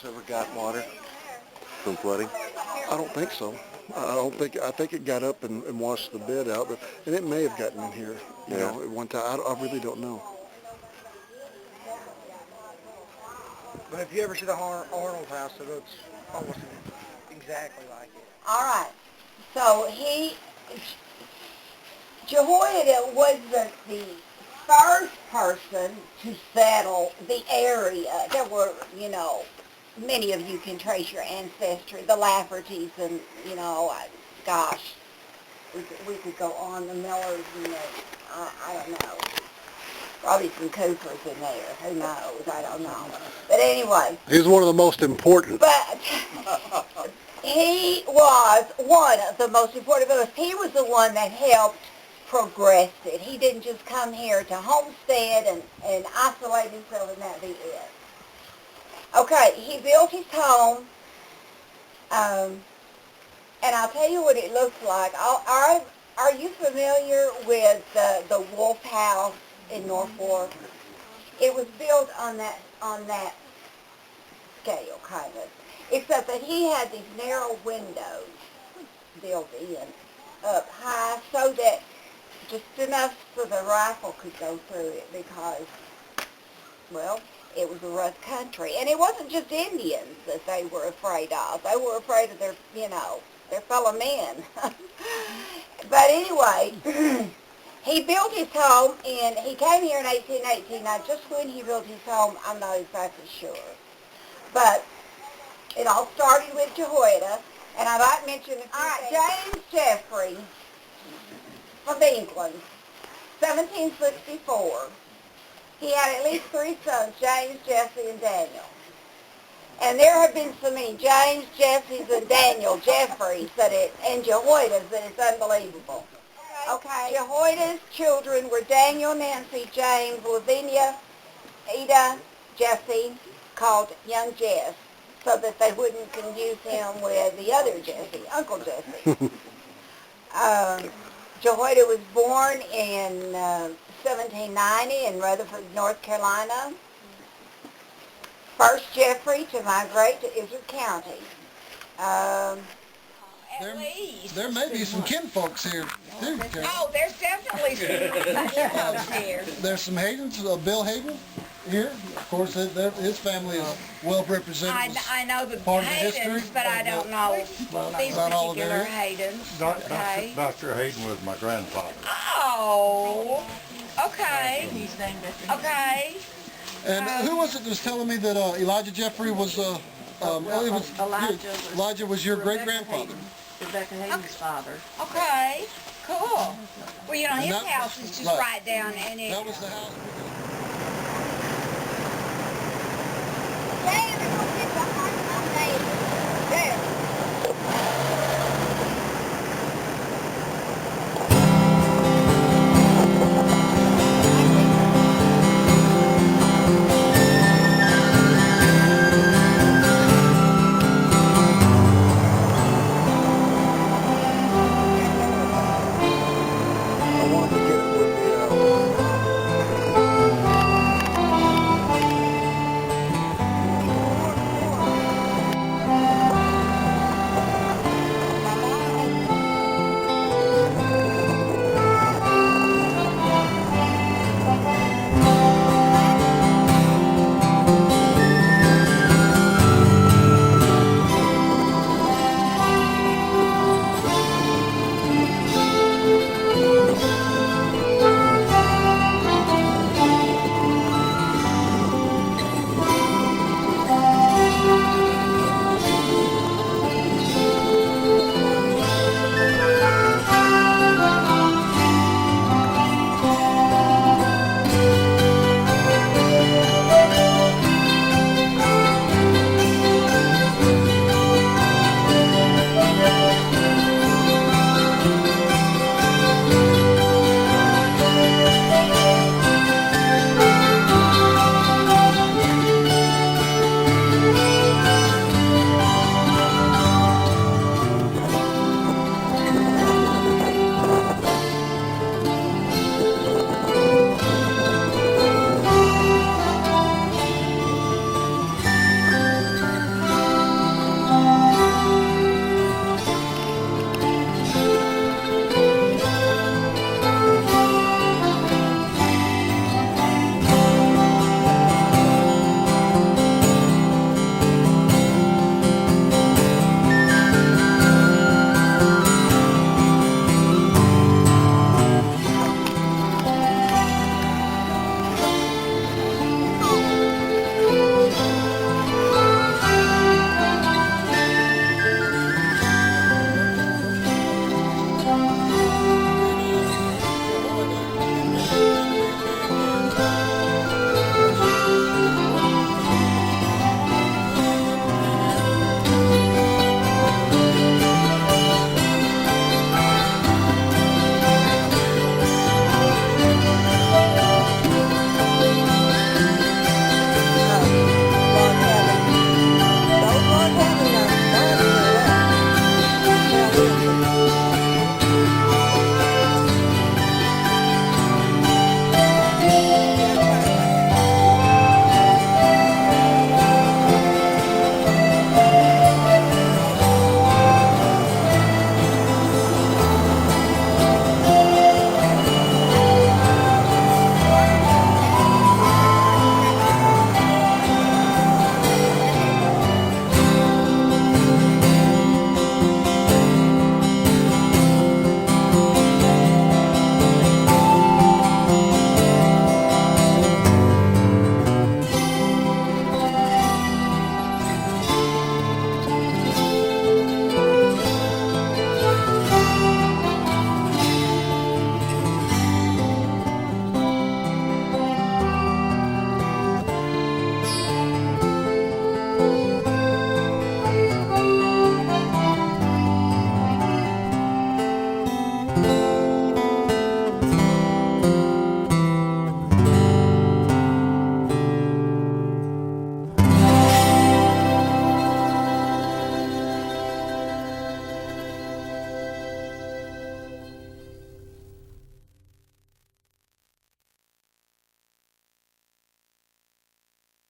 Ever got water from flooding? I don't think so. I think it got up and washed the bed out, and it may have gotten in here, you know, at one time. I really don't know. But if you ever see the Arnold house, it looks almost exactly like it. All right. So Jehoiada was the first person to settle the area. There were, you know, many of you can trace your ancestry, the Laffertys and, you know, gosh, we could go on, the Millers and I don't know, probably some Coopers in there, who knows, I don't know. But anyway. He was one of the most important. But he was one of the most important of us. He was the one that helped progress it. He didn't just come here to homestead and isolate himself and that be it. Okay, he built his home, and I'll tell you what it looks like. Are you familiar with the Wolf House in Norfolk? It was built on that scale, kind of, except that he had these narrow windows built in up high so that just enough so the rifle could go through it because, well, it was a rough country. And it wasn't just Indians that they were afraid of. They were afraid of their, you know, their fellow men. But anyway, he built his home, and he came here in 1818. Now, just when he built his home, I'm not exactly sure. But it all started with Jehoiada, and I might mention a few things. James Jeffery of England, 1764. He had at least 3 sons, James, Jesse, and Daniel. And there have been so many James, Jeffys, and Daniel Jeffreys and Jehoiadas that it's unbelievable. Okay. Jehoiada's children were Daniel, Nancy, James, Lavinia, Ada, Jesse, called young Jess, so that they wouldn't confuse him with the other Jesse, Uncle Jesse. Jehoiada was born in 1790 in Rutherford, North Carolina. First Jeffrey to migrate to Izard County. There may be some kinfolks here, too, Carol. Oh, there's definitely some kinfolks here. There's some Haydens, Bill Hayden here. Of course, his family is well represented. I know the part Haydens, of but I don't know these particular Haydens. Okay. Dr. Hayden was my grandfather. Oh, okay. Okay. And who was it that was telling me that Elijah Jeffrey was, Elijah was your great-grandfather? Rebecca Hayden's father. Okay, cool. Well, you know, his house is just right down in it. That was the house.